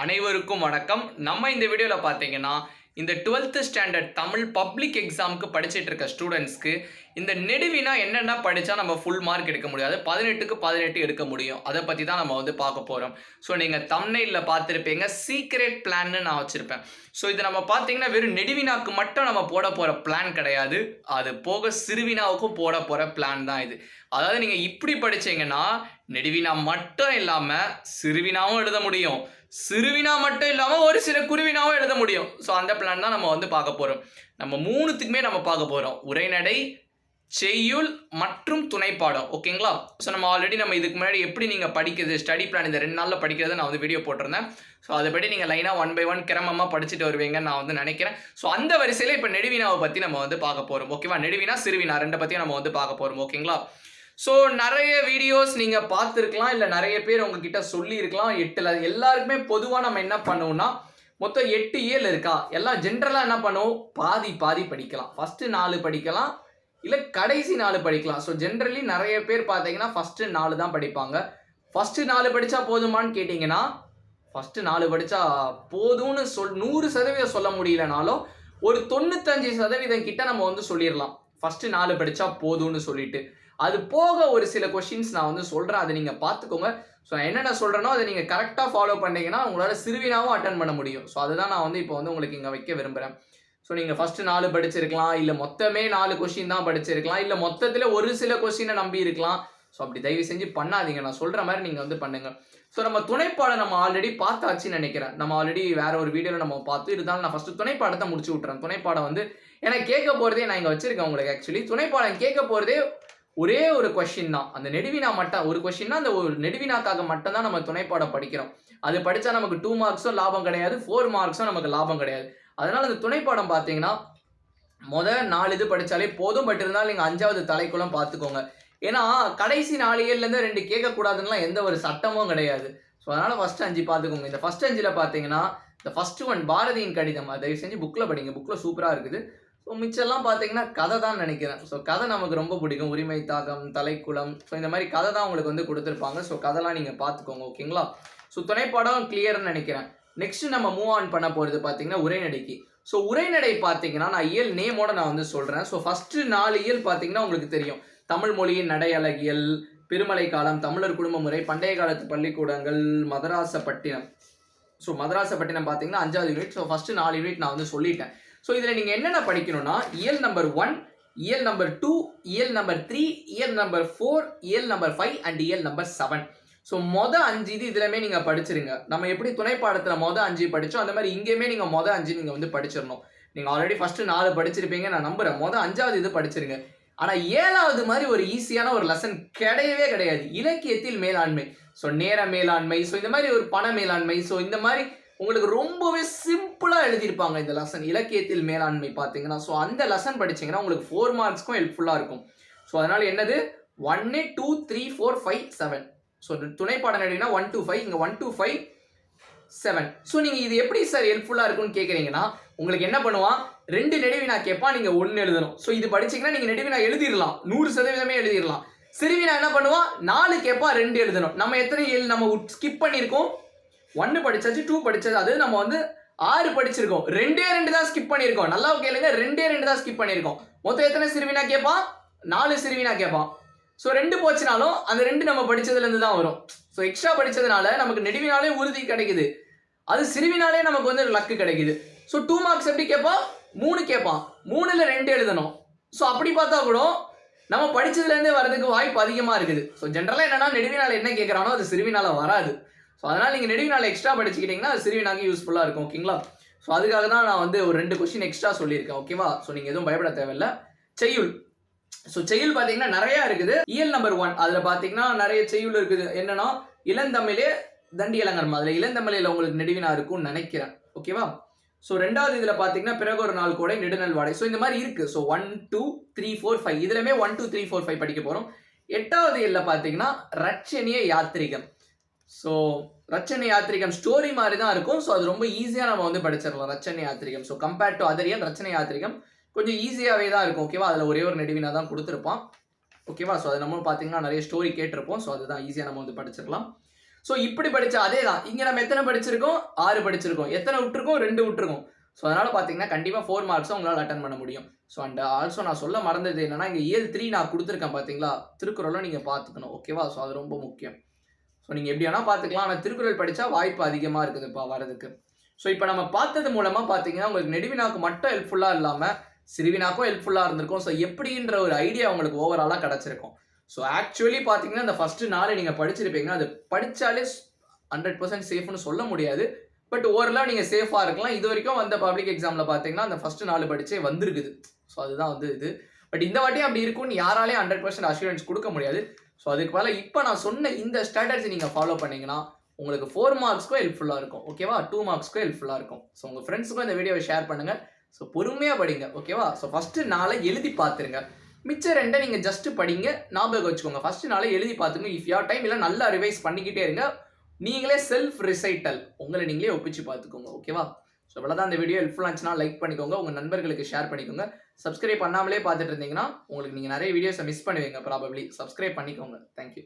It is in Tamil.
அனைவருக்கும் வணக்கம். நம்ம இந்த வீடியோல பார்த்தீங்கன்னா, இந்த 12th ஸ்டாண்டர்ட் தமிழ் பப்ளிக் எக்ஸாம்க்கு படிச்சிட்டு இருக்க ஸ்டூடண்ட்ஸ்க்கு, இந்த நெடுவினா என்னென்ன படிச்சா நம்ம ஃபுல் மார்க் எடுக்க முடியும். அது 18க்கு 18 எடுக்க முடியும். அத பத்தி தான் நம்ம வந்து பார்க்க போறோம். ஸோ நீங்க தம்ப்நெயில்ல பார்த்திருப்பீங்க. சீக்ரெட் பிளான்னு நான் வச்சிருப்பேன். ஸோ இது நம்ம பார்த்தீங்கன்னா, வெறும் நெடுவினாக்கு மட்டும் நம்ம போட போற பிளான் கிடையாது. அது போக சிறுவினாவுக்கும் போட போற பிளான் தான் இது. அதாவது நீங்க இப்படி படிச்சீங்கன்னா, நெடுவினா மட்டும் இல்லாம சிறுவினாவும் எழுத முடியும். சிறுவினா மட்டும் இல்லாம ஒரு சில குருவினாவும் எழுத முடியும். ஸோ அந்த பிளான் தான் நம்ம வந்து பார்க்க போறோம். நம்ம 3த்துக்குமே நம்ம பார்க்க போறோம். உரைநடை, செய்யுள் மற்றும் துணைப்பாடம். ஓகேங்களா? ஸோ நம்ம ஆல்ரெடி நம்ம இதுக்கு முன்னாடி எப்படி நீங்க படிக்கிறது, ஸ்டடி பிளான் இந்த 2 நாள்ல படிக்கிறத நான் வந்து வீடியோ போட்டிருந்தேன். ஸோ அதுபடி நீங்க லைனா 1 பை 1 கிரமமா படிச்சுட்டு வருவீங்கன்னு நான் வந்து நினைக்கிறேன். ஸோ அந்த வரிசையில இப்ப நெடுவினாவை பத்தி நம்ம வந்து பார்க்க போறோம். ஓகேவா? நெடுவினா, சிறுவினா 2 பத்தியும் நம்ம வந்து பார்க்க போறோம். ஓகேங்களா? ஸோ நெறைய வீடியோஸ் நீங்க பார்த்துருக்கலாம். இல்ல நெறைய பேர் உங்ககிட்ட சொல்லியிருக்கலாம். 8ல எல்லாருக்குமே பொதுவா நம்ம என்ன பண்ணுவோம்னா, மொத்தம் 8 இயல் இருக்கா? எல்லாம் ஜென்ரலா என்ன பண்ணுவோம்? பாதி பாதி படிக்கலாம். ஃபர்ஸ்ட் 4 படிக்கலாம். இல்ல கடைசி 4 படிக்கலாம். ஸோ ஜென்ரலி நெறைய பேர் பார்த்தீங்கன்னா, ஃபர்ஸ்ட் 4 தான் படிப்பாங்க. ஃபர்ஸ்ட் 4 படிச்சா போதுமான்னு கேட்டீங்கன்னா, ஃபர்ஸ்ட் 4 படிச்சா போதும்னு 100% சொல்ல முடியலனாலும், ஒரு 95% கிட்ட நம்ம வந்து சொல்லிரலாம். ஃபர்ஸ்ட் 4 படிச்சா போதும்னு சொல்லிட்டு. அது போக ஒரு சில கொஸ்டின்ஸ் நான் வந்து சொல்றேன். அத நீங்க பார்த்துக்கோங்க. ஸோ நான் என்னென்ன சொல்றேனோ அத நீங்க கரெக்ட்டா ஃபாலோ பண்ணீங்கன்னா, உங்களால சிறுவினாவும் அட்டெண்ட் பண்ண முடியும். ஸோ அதுதான் நான் வந்து இப்போ வந்து உங்களுக்கு இங்க வைக்க விரும்புறேன். ஸோ நீங்க ஃபர்ஸ்ட் 4 படிச்சிருக்கலாம். இல்ல மொத்தமே 4 கொஸ்டின் தான் படிச்சிருக்கலாம். இல்ல மொத்தத்துல ஒரு சில கொஸ்டின நம்பி இருக்கலாம். ஸோ அப்படி தயவு செஞ்சு பண்ணாதீங்க. நான் சொல்ற மாரி நீங்க வந்து பண்ணுங்க. ஸோ நம்ம துணைப்பாடம் நம்ம ஆல்ரெடி பார்த்தாச்சுன்னு நினைக்கிறேன். நம்ம ஆல்ரெடி வேற ஒரு வீடியோல நம்ம பார்த்து இருந்தாலும் நான் ஃபர்ஸ்ட் துணைப்பாடத்த முடிச்சு விட்டுறேன். துணைப்பாடம் வந்து எனக்கு கேட்க போறதே நான் இங்க வச்சிருக்கேன் உங்களுக்கு ஆக்சுவலி. துணைப்பாடம் கேட்க போறதே ஒரே ஒரு கொஸ்டின் தான். அந்த நெடுவினா மட்டும் ஒரு கொஸ்டின்னா அந்த ஒரு நெடுவினாக்காக மட்டும் தான் நம்ம துணைப்பாடம் படிக்கிறோம். அது படிச்சா நமக்கு 2 மார்க்ஸும் லாபம் கிடையாது. 4 மார்க்ஸும் நமக்கு லாபம் கிடையாது. அதனால அந்த துணைப்பாடம் பார்த்தீங்கன்னா, மொத 4 இது படிச்சாலே போதும். பட் இருந்தாலும் நீங்க 5வது தலைக்குள்ள பார்த்துக்கோங்க. ஏன்னா, கடைசி 4 இயல்லேருந்து 2 கேட்கக்கூடாதுன்னுலாம் எந்த ஒரு சட்டமும் கிடையாது. ஸோ அதனால ஃபர்ஸ்ட் 5 பார்த்துக்கோங்க. இந்த ஃபர்ஸ்ட் 5ல பார்த்தீங்கன்னா, இந்த ஃபர்ஸ்ட் ஒன் பாரதியின் கடிதம். அத தயவு செஞ்சு புக்ல படிங்க. புக்ல சூப்பரா இருக்குது. ஸோ மிச்சம்லாம் பார்த்தீங்கன்னா, கதை தான் நினைக்கிறேன். ஸோ கதை நமக்கு ரொம்ப பிடிக்கும். உரிமை தாகம், தலைக்குளம். ஸோ இந்த மாரி கதை தான் உங்களுக்கு வந்து குடுத்திருப்பாங்க. ஸோ கதைலாம் நீங்க பார்த்துக்கோங்க. ஓகேங்களா? ஸோ துணைப்பாடம் கிளியர்ன்னு நினைக்கிறேன். நெக்ஸ்ட் நம்ம மூவ் ஆன் பண்ண போறது பார்த்தீங்கன்னா, உரைநடைக்கு. ஸோ உரைநடை பார்த்தீங்கன்னா, நான் இயல் நேமோட நான் வந்து சொல்றேன். ஸோ ஃபர்ஸ்ட் 4 இயல் பார்த்தீங்கன்னா உங்களுக்கு தெரியும். தமிழ் மொழியின் நடை அழகியல், பெருமழை காலம், தமிழர் குடும்ப முறை, பண்டைய காலத்து பள்ளிக்கூடங்கள், மதராசப்பட்டினம். ஸோ மதராசப்பட்டினம் பார்த்தீங்கன்னா 5வது யூனிட். ஸோ ஃபர்ஸ்ட் 4 யூனிட் நான் வந்து சொல்லிட்டேன். ஸோ இதில் நீங்கள் என்னென்ன படிக்கணும்னா, இயல் நம்பர் 1, இயல் நம்பர் 2, இயல் நம்பர் 3, இயல் நம்பர் 4, இயல் நம்பர் 5 அண்ட் இயல் நம்பர் 7. ஸோ மொதல் 5 இது இதுலமே நீங்கள் படிச்சிருங்க. நம்ம எப்படி துணைப்பாடத்தில் மொதல் 5 படித்தோம், அந்த மாதிரி இங்கேயுமே நீங்கள் மொதல் 5 நீங்கள் வந்து படிச்சிடணும். நீங்கள் ஆல்ரெடி ஃபர்ஸ்ட் 4 படிச்சிருப்பீங்க நான் நம்புறேன். மொதல் 5வது இது படிச்சிருங்க. ஆனால் 7வது மாதிரி ஒரு ஈஸியான ஒரு லெசன் கிடையவே கிடையாது. இலக்கியத்தில் மேலாண்மை. ஸோ நேர மேலாண்மை, ஸோ இந்த மாதிரி ஒரு பண மேலாண்மை, ஸோ இந்த மாதிரி உங்களுக்கு ரொம்பவே சிம்பிளா எழுதியிருப்பாங்க இந்த லெசன். இலக்கியத்தில் மேலாண்மை பார்த்தீங்கன்னா, ஸோ அந்த லெசன் படிச்சீங்கன்னா உங்களுக்கு 4 மார்க்ஸ்க்கும் ஹெல்ப்ஃபுல்லா இருக்கும். ஸோ அதனால என்னது 1, 2, 3, 4, 5, 7. ஸோ துணைப்பாடம் எழுதினா 1 to 5, இங்க 1 to 5, 7. ஸோ நீங்க இது எப்படி சார் ஹெல்ப்ஃபுல்லா இருக்கும்னு கேட்குறீங்கன்னா, உங்களுக்கு என்ன பண்ணுவான், 2 நெடுவினா கேட்பான், நீங்க 1 எழுதணும். ஸோ இது படிச்சீங்கன்னா நீங்க நெடுவினா எழுதிடலாம். 100% எழுதிடலாம். சிறுவினா என்ன பண்ணுவான், 4 கேட்பான், 2 எழுதணும். நம்ம எத்தனை நம்ம ஸ்கிப் பண்ணியிருக்கோம்? 1 படிச்சாச்சு, 2 படிச்சாச்சு. அது நம்ம வந்து 6 படிச்சிருக்கோம். 2 தான் ஸ்கிப் பண்ணியிருக்கோம். நல்லா கேளுங்க, 2 தான் ஸ்கிப் பண்ணியிருக்கோம். மொத்தம் எத்தனை சிறுவினா கேட்பான்? 4 சிறுவினா கேட்பான். ஸோ 2 போச்சுனாலும் அந்த 2 நம்ம படிச்சதுலேருந்து தான் வரும். ஸோ எக்ஸ்ட்ரா படிச்சதுனால நமக்கு நெடுவினாலே உறுதி கிடைக்குது. அது சிறுவினாலே நமக்கு வந்து லக்கு கிடைக்குது. ஸோ 2 மார்க்ஸ் எப்படி கேட்பான்? 3 கேட்பான். 3ல் 2 எழுதணும். ஸோ அப்படி பார்த்தா கூட நம்ம படிச்சதுலேருந்தே வரதுக்கு வாய்ப்பு அதிகமாக இருக்குது. ஸோ ஜென்ரலாக என்னன்னா நெடுவினால என்ன கேட்குறானோ அது சிறுவினால வராது. ஸோ அதனால் நீங்கள் நெடுவினால எக்ஸ்ட்ரா படிச்சுக்கிட்டீங்கன்னா அது சிறுவினாக்கு யூஸ்ஃபுல்லாக இருக்கும். ஓகேங்களா? ஸோ அதுக்காக தான் நான் வந்து ஒரு 2 கொஸ்டின் எக்ஸ்ட்ரா சொல்லியிருக்கேன். ஓகேவா? ஸோ நீங்கள் எதுவும் பயப்பட தேவையில்லை. செய்யுள். ஸோ செய்யுள் பார்த்தீங்கன்னா நிறையா இருக்குது. இயல் நம்பர் 1 அதில் பார்த்தீங்கன்னா நிறைய செய்யுள் இருக்குது. என்னன்னா இளந்தமிழே தண்டி இளங்கரம். அதில் இளந்தமிழில் உங்களுக்கு நெடுவினா இருக்கும்னு நினைக்கிறேன். ஓகேவா? ஸோ 2வது இதில் பார்த்தீங்கன்னா பிறகு ஒரு நாள் கூட நெடுநல் வாடை. ஸோ இந்த மாதிரி இருக்குது. ஸோ 1, 2, 3, 4, 5 இதுலமே 1, 2, 3, 4, 5 படிக்க போகிறோம். 8வது இயலில் பார்த்தீங்கன்னா ரட்சணிய யாத்திரிகம். ஸோ ரச்சனை யாத்திரிகம் ஸ்டோரி மாதிரி தான் இருக்கும். ஸோ அது ரொம்ப ஈஸியாக நம்ம வந்து படிச்சிடலாம். ரச்சனை Yatrigam. So compared to other இயல் ரச்சனை யாத்திரிகம் கொஞ்சம் ஈஸியாகவே தான் இருக்கும். ஓகேவா? அதில் ஒரே ஒரு நெடுவினா தான் கொடுத்துருப்பான். ஓகேவா? ஸோ அது நம்ம பார்த்தீங்கன்னா நிறைய ஸ்டோரி கேட்டிருப்போம். ஸோ அதுதான் ஈஸியாக நம்ம வந்து படிச்சிடலாம். ஸோ இப்படி படிச்சா அதே தான். இங்க நம்ம எத்தனை படிச்சிருக்கோம்? 6 படிச்சிருக்கோம். எத்தனை விட்டுருக்கோம்? 2 விட்டுருக்கோம். ஸோ அதனால பார்த்தீங்கன்னா, கண்டிப்பா 4 மார்க்ஸும் உங்களால அட்டெண்ட் பண்ண முடியும். ஸோ அண்ட் ஆல்சோ நான் சொல்ல மறந்தது என்னன்னா, இங்க இயல் 3 நான் குடுத்துருக்கேன் பார்த்தீங்களா? திருக்குறளும் நீங்க பார்த்துக்கணும். ஓகேவா? ஸோ அது ரொம்ப முக்கியம். ஸோ நீங்க எப்படி வேணா பார்த்துக்கலாம். ஆனா திருக்குறள் படிச்சா வாய்ப்பு அதிகமா இருக்குதுப்பா வரதுக்கு. ஸோ இப்ப நம்ம பார்த்தது மூலமா பார்த்தீங்கன்னா, உங்களுக்கு நெடுவினாக்கு மட்டும் ஹெல்ப்ஃபுல்லா இல்லாம, சிறுவினாக்கும் ஹெல்ப்ஃபுல்லா இருந்திருக்கும். ஸோ எப்படின்ற ஒரு ஐடியா உங்களுக்கு ஓவராலா கிடைச்சிருக்கும். ஸோ ஆக்சுவலி பார்த்தீங்கன்னா, இந்த ஃபர்ஸ்ட் 4 நீங்க படிச்சிருப்பீங்க. அது படிச்சாலே 100% சேஃப்ன்னு சொல்ல முடியாது. பட் ஓரளவு நீங்க சேஃபா இருக்கலாம். இதுவரைக்கும் வந்த பப்ளிக் எக்ஸாம்ல பார்த்தீங்கன்னா, அந்த ஃபர்ஸ்ட் 4 படிச்சே வந்திருக்குது. ஸோ அதுதான் வந்து இது. பட் இந்த வாட்டியும் அப்படி இருக்கும்னு யாராலயும் 100% அஷ்யூரன்ஸ் குடுக்க முடியாது. ஸோ அதுக்கு பதிலா இப்ப நான் சொன்ன இந்த ஸ்ட்ராட்டஜி நீங்க ஃபாலோ பண்ணீங்கன்னா, உங்களுக்கு 4 மார்க்ஸ்க்கும் ஹெல்ப்ஃபுல்லா இருக்கும். ஓகேவா? 2 மார்க்ஸ்க்கும் ஹெல்ப்ஃபுல்லா இருக்கும். ஸோ உங்க ஃப்ரெண்ட்ஸ்க்கும் இந்த வீடியோவை ஷேர் பண்ணுங்க. ஸோ பொறுமையா படிங்க. ஓகேவா? ஸோ ஃபர்ஸ்ட் 4 எழுதி பார்த்துருங்க. மிச்ச 2 நீங்க ஜஸ்ட் படிங்க. ஞாபகம் வச்சுக்கோங்க. ஃபர்ஸ்ட் 4 எழுதி பார்த்துங்க. இஃப் யூ ஹேவ் டைம் இல்ல நல்லா ரிவைஸ் பண்ணிக்கிட்டே இருங்க. நீங்களே செல்ஃப் ரிசைட்டல் உங்களை நீங்களே ஒப்பிச்சு பார்த்துக்கோங்க. ஓகேவா? ஸோ இவ்வளவுதான் இந்த வீடியோ ஹெல்ப்ஃபுல்லா இருந்துச்சுன்னா லைக் பண்ணிக்கோங்க. உங்க நண்பர்களுக்கு ஷேர் பண்ணிக்கோங்க. சப்ஸ்கிரைப் பண்ணாமலே பார்த்துட்டு இருந்தீங்கன்னா, உங்களுக்கு நீங்க நிறைய வீடியோஸை மிஸ் பண்ணுவீங்க ப்ராபப்லி. சப்ஸ்கிரைப் பண்ணிக்கோங்க. Thank you.